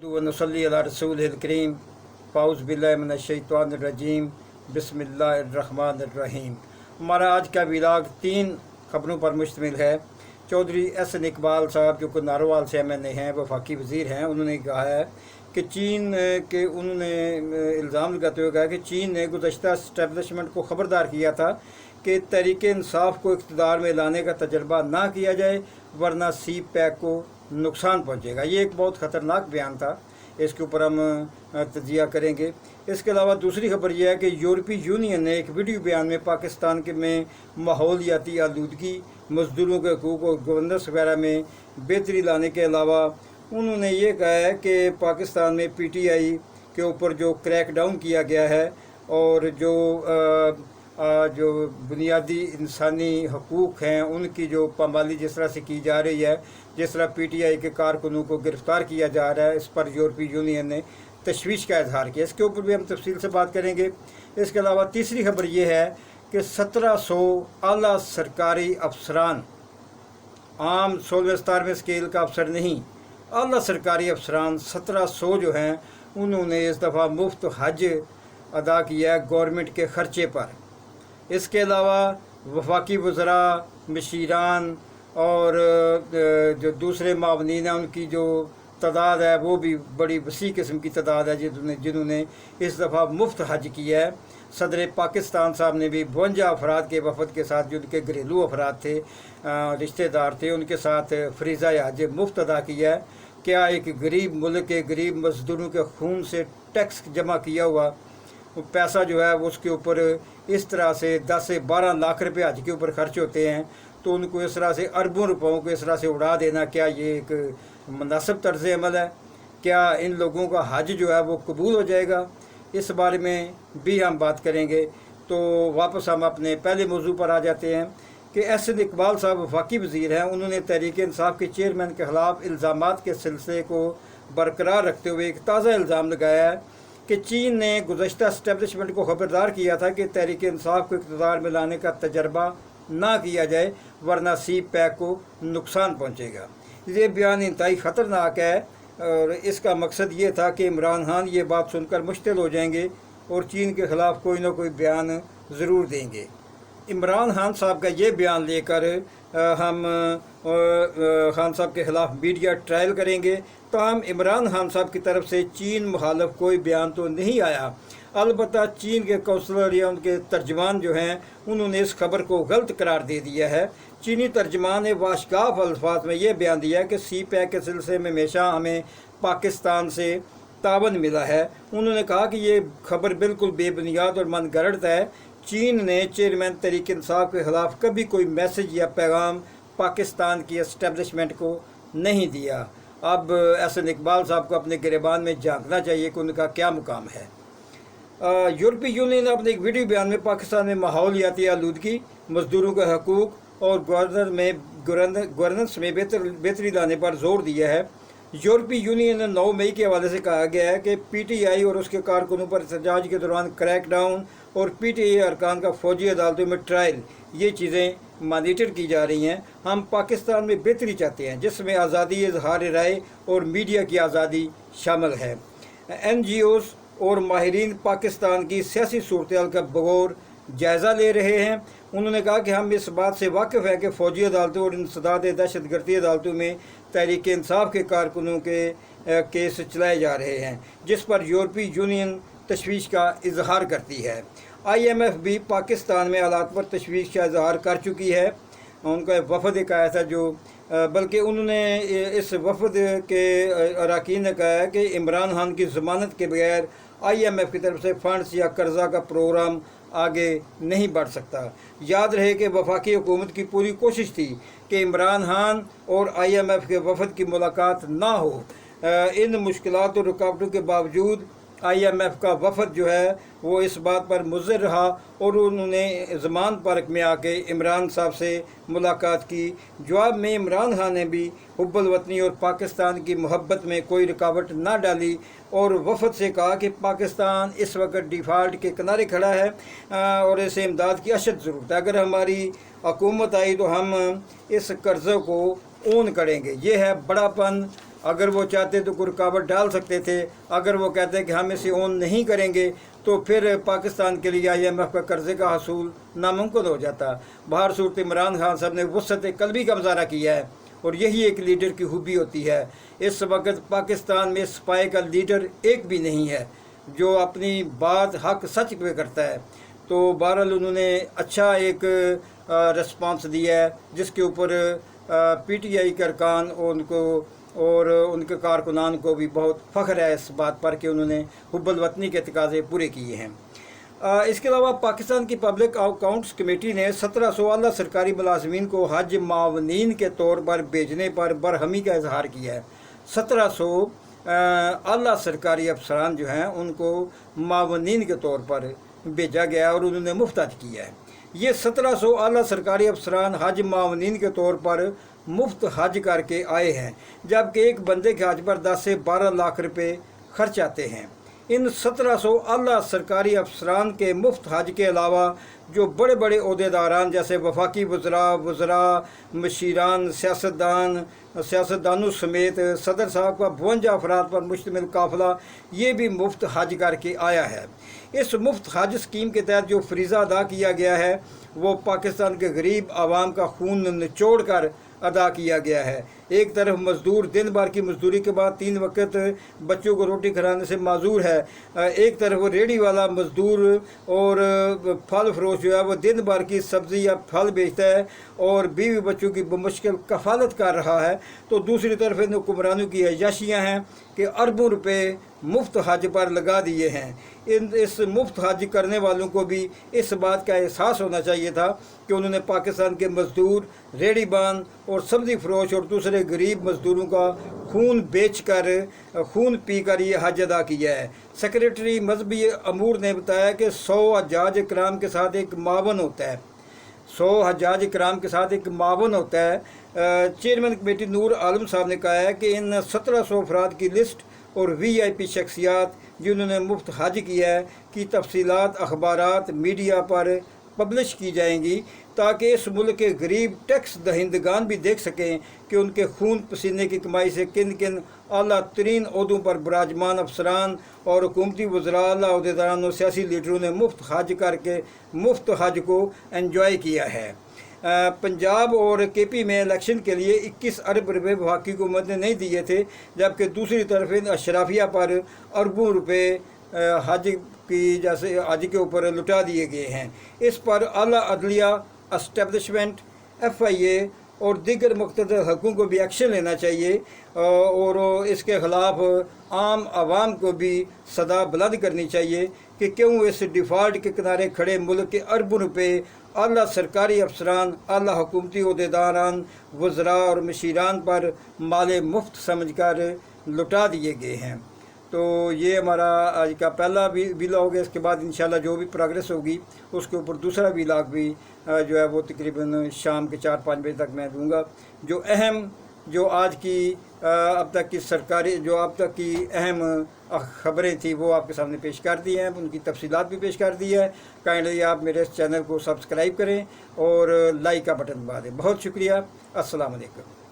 नसल्ली अला रसूलिल करीम फ़ाउज़ बिल्लाहि मिनश शैतानिर रजीम बिस्मिल्लाहिर रहमानिर रहीम। हमारा आज का व्लॉग 3 ख़बरों पर मुश्तमिल है। चौधरी एहसन इकबाल साहब जो कि नारोवाल से MNA हैं, वफाकी वज़ीर हैं, उन्होंने कहा है कि चीन के उन्होंने इल्ज़ाम लगाते हुए कहा कि चीन ने गुज़श्ता इस्टेब्लिशमेंट को ख़बरदार किया था कि तहरीक इंसाफ को इक़्तिदार में लाने का तजर्बा ना किया जाए वरना CPAC को नुकसान पहुंचेगा। ये एक बहुत ख़तरनाक बयान था, इसके ऊपर हम तजिया करेंगे। इसके अलावा दूसरी खबर यह है कि यूरोपीय यूनियन ने एक वीडियो बयान में पाकिस्तान के में माहौलियाती आलूदगी, मजदूरों के हकूक़ और गवर्नेंस वगैरह में बेहतरी लाने के अलावा उन्होंने ये कहा है कि पाकिस्तान में PTI के ऊपर जो क्रैकडाउन किया गया है और जो बुनियादी इंसानी हकूक़ हैं उनकी जो पामाली जिस तरह से की जा रही है, जिस तरह PTI के कारकुनों को गिरफ़्तार किया जा रहा है, इस पर यूरोपीय यूनियन ने तशवीश का इजहार किया। इसके ऊपर भी हम तफसील से बात करेंगे। इसके अलावा तीसरी खबर ये है कि 1700 आला सरकारी अफसरान, आम 16वें स्केल का अफसर नहीं, आला सरकारी अफसरान 1700 जो हैं उन्होंने इस दफ़ा मुफ्त हज अदा किया है गवर्नमेंट के ख़र्चे पर। इसके अलावा वफाकी वज़रा, मशीरान और जो दूसरे मावनीन हैं उनकी जो तादाद है वो भी बड़ी वसी किस्म की तादाद है जिन्होंने इस दफ़ा मुफ्त हज किया है। सदर पाकिस्तान साहब ने भी 52 अफराद के वफद के साथ, जो उनके घरेलू अफराद थे, रिश्तेदार थे, उनके साथ फ़रीज़ा हज मुफ्त अदा किया है। क्या एक गरीब मुल्क के गरीब मज़दूरों के खून से टैक्स जमा किया हुआ पैसा जो है उसके ऊपर इस तरह से 10 से 12 लाख रुपए हज के ऊपर खर्च होते हैं, तो उनको इस तरह से अरबों रुपयों को इस तरह से उड़ा देना, क्या ये एक मुनासिब तर्ज़ अमल है? क्या इन लोगों का हज जो है वो कबूल हो जाएगा? इस बारे में भी हम बात करेंगे। तो वापस हम अपने पहले मौजू पर आ जाते हैं कि एहसन इकबाल साहब वफाकी वज़ीर हैं। उन्होंने तहरीक इंसाफ के चेयरमैन के ख़िलाफ़ इल्ज़ामात के सिलसिले को बरकरार रखते हुए एक ताज़ा इल्ज़ाम लगाया है कि चीन ने गुज़श्ता इस्टेब्लिशमेंट को ख़बरदार किया था कि तहरीक इंसाफ को इक़्तिदार में लाने का तजर्बा ना किया जाए वरना CPAC को नुकसान पहुंचेगा। ये बयान इंतहाई ख़तरनाक है और इसका मकसद ये था कि इमरान खान ये बात सुनकर मुश्तिल हो जाएंगे और चीन के ख़िलाफ़ कोई ना कोई बयान ज़रूर देंगे। इमरान खान साहब का ये बयान लेकर हम खान साहब के ख़िलाफ़ मीडिया ट्रायल करेंगे। ताहम इमरान खान साहब की तरफ से चीन मुखालफ कोई बयान तो नहीं आया। अलबत्ता चीन के कौंसलर या उनके तर्जमान जो हैं उन्होंने इस खबर को गलत करार दे दिया है। चीनी तर्जमान ने वाशगाफ अल्फाज में यह बयान दिया है कि CPAC के सिलसिले में हमेशा हमें पाकिस्तान से तावन मिला है। उन्होंने कहा कि ये खबर बिल्कुल बेबुनियाद और मनगढ़ंत है। चीन ने चेयरमैन तहरीक इंसाफ के ख़िलाफ़ कभी कोई मैसेज या पैगाम पाकिस्तान की इस्टेब्लिशमेंट को नहीं दिया। अब एहसन इकबाल साहब को अपने गिरबान में झांकना चाहिए कि उनका क्या मुकाम है। यूरोपीय यूनियन ने अपने एक वीडियो बयान में पाकिस्तान में माहौलियाती आलूदगी, मजदूरों के हकूक़ और गवर्नेंस में बेहतरी लाने पर जोर दिया है। यूरोपीय यूनियन ने 9 मई के हवाले से कहा गया है कि PTI और उसके कारकुनों पर एहतजाज के दौरान क्रैकडाउन और PTI अरकान का फ़ौजी अदालतों में ट्रायल, ये चीज़ें मॉनिटर की जा रही हैं। हम पाकिस्तान में बेहतरी चाहते हैं जिसमें आज़ादी इज़हार राय और मीडिया की आज़ादी शामिल है। NGOs और माहिरीन पाकिस्तान की सियासी सूरत का बगौर जायज़ा ले रहे हैं। उन्होंने कहा कि हम इस बात से वाकिफ़ है कि फ़ौजी अदालतों और इंसदाद दहशतगर्दी अदालतों में तहरीक इंसाफ के कारकुनों के केस चलाए जा रहे हैं, जिस पर यूरोपीय यूनियन तशवीश का इजहार करती है। IMF भी पाकिस्तान में हालात पर तशवीश का इजहार कर चुकी है। उनका वफद एक आया था बल्कि उन्होंने इस वफद के अरकान ने कहा है कि इमरान खान की ज़मानत के बगैर IMF की तरफ से फ़ंड्स या कर्ज़ा का प्रोग्राम आगे नहीं बढ़ सकता। याद रहे कि वफाकी हुकूमत की पूरी कोशिश थी कि इमरान खान और IMF के वफद की मुलाकात ना हो। इन मुश्किलात और रुकावटों के बावजूद IMF का वफद जो है वो इस बात पर मुज़र रहा और उन्होंने ज़मान पार्क में आके इमरान साहब से मुलाकात की। जवाब में इमरान खान ने भी हुब्बुल वतनी और पाकिस्तान की मोहब्बत में कोई रुकावट ना डाली और वफद से कहा कि पाकिस्तान इस वक्त डिफ़ाल्ट के किनारे खड़ा है और इसे इमदाद की अशद ज़रूरत है। अगर हमारी हुकूमत आई तो हम इस कर्ज़े को ओन करेंगे। ये है बड़ापन اگر وہ چاہتے تو کوئی رکاوٹ ڈال سکتے تھے، اگر وہ کہتے کہ ہم اسے اون نہیں کریں گے تو پھر پاکستان کے لیے IMF کا قرضے کا حصول ناممکن ہو جاتا۔ بہر صورت عمران خان صاحب نے وسعت قلبی کا مظاہرہ کیا ہے، اور یہی ایک لیڈر کی خوبی ہوتی ہے۔ اس وقت پاکستان میں سپاہی کا لیڈر ایک بھی نہیں ہے جو اپنی بات حق سچ پہ کرتا ہے۔ تو بہرحال انہوں نے اچھا ایک رسپانس دیا ہے، جس کے اوپر PTI کے ارکان اور ان کے کارکنان کو بھی بہت فخر ہے اس بات پر کہ انہوں نے حب الوطنی کے تقاضے پورے کیے ہیں۔ اس کے علاوہ پاکستان کی پبلک اکاؤنٹس کمیٹی نے 1700 اعلیٰ سرکاری ملازمین کو حج معاونین کے طور پر بھیجنے پر برہمی کا اظہار کیا ہے۔ 1700 اعلیٰ سرکاری افسران جو ہیں ان کو معاونین کے طور پر بھیجا گیا اور انہوں نے مفت حج کیا ہے۔ یہ 1700 اعلیٰ سرکاری افسران حج معاونین کے طور پر مفت حج کر کے آئے ہیں، جبکہ ایک بندے کے حج پر 10 سے 12 لاکھ روپے خرچ آتے ہیں۔ ان 1700 اعلیٰ سرکاری افسران کے مفت حج کے علاوہ جو بڑے بڑے عہدیداران جیسے وفاقی وزراء، مشیران، سیاستدانوں سمیت صدر صاحب کا 52 افراد پر مشتمل قافلہ یہ بھی مفت حج کر کے آیا ہے۔ اس مفت حج اسکیم کے تحت جو فریضہ ادا کیا گیا ہے وہ پاکستان کے غریب عوام کا خون نچوڑ کر ادا کیا گیا ہے۔ ایک طرف مزدور دن بھر کی مزدوری کے بعد 3 وقت بچوں کو روٹی کھلانے سے معذور ہے، ایک طرف وہ ریڑھی والا مزدور اور پھل فروش جو ہے وہ دن بھر کی سبزی یا پھل بیچتا ہے اور بیوی بچوں کی بمشکل کفالت کر رہا ہے، تو دوسری طرف ان حکمرانوں کی عیاشیاں ہیں کہ اربوں روپے مفت حج پر لگا دیے ہیں۔ اس مفت حج کرنے والوں کو بھی اس بات کا احساس ہونا چاہیے تھا کہ انہوں نے پاکستان کے مزدور، ریڑھی بان اور سبزی فروش اور دوسرے غریب مزدوروں کا خون بیچ کر، خون پی کر یہ حج ادا کیا ہے۔ سیکریٹری مذہبی امور نے بتایا کہ 100 حجاج اکرام کے ساتھ ایک معاون ہوتا ہے، 100 حجاج اکرام کے ساتھ ایک معاون ہوتا ہے۔ چیئرمین کمیٹی نور عالم صاحب نے کہا ہے کہ ان 1700 افراد کی لسٹ اور VIP شخصیات جنہوں نے مفت حج کیا ہے کی تفصیلات اخبارات میڈیا پر پبلش کی جائیں گی تاکہ اس ملک کے غریب ٹیکس دہندگان بھی دیکھ سکیں کہ ان کے خون پسینے کی کمائی سے کن کن اعلیٰ ترین عہدوں پر براجمان افسران اور حکومتی وزراء، اعلیٰ عہدیداران اور سیاسی لیڈروں نے مفت حج کر کے مفت حج کو انجوائے کیا ہے۔ پنجاب اور KP میں الیکشن کے لیے 21 ارب روپے وفاقی حکومت نے نہیں دیے تھے، جبکہ دوسری طرف اشرافیہ پر اربوں روپے حج کے اوپر لٹا دیے گئے ہیں۔ اس پر اعلیٰ عدلیہ، اسٹیبلشمنٹ، FIA اور دیگر مقتدر حلقوں کو بھی ایکشن لینا چاہیے اور اس کے خلاف عام عوام کو بھی صدا بلند کرنی چاہیے کہ کیوں اس ڈیفالٹ کے کنارے کھڑے ملک کے اربوں روپے اعلیٰ سرکاری افسران، اعلیٰ حکومتی عہدیداران، وزراء اور مشیران پر مال مفت سمجھ کر لٹا دیے گئے ہیں۔ تو یہ ہمارا آج کا پہلا ویلاگ ہے۔ اس کے بعد انشاءاللہ جو بھی پروگریس ہوگی اس کے اوپر دوسرا ویلاگ بھی جو ہے وہ تقریباً شام کے 4-5 بجے تک میں دوں گا۔ جو آج کی اب تک کی اہم خبریں تھیں وہ آپ کے سامنے پیش کر دی ہیں، ان کی تفصیلات بھی پیش کر دی ہے۔ کائنڈلی آپ میرے اس چینل کو سبسکرائب کریں اور لائک کا بٹن دبا دیں۔ بہت شکریہ۔ السلام علیکم۔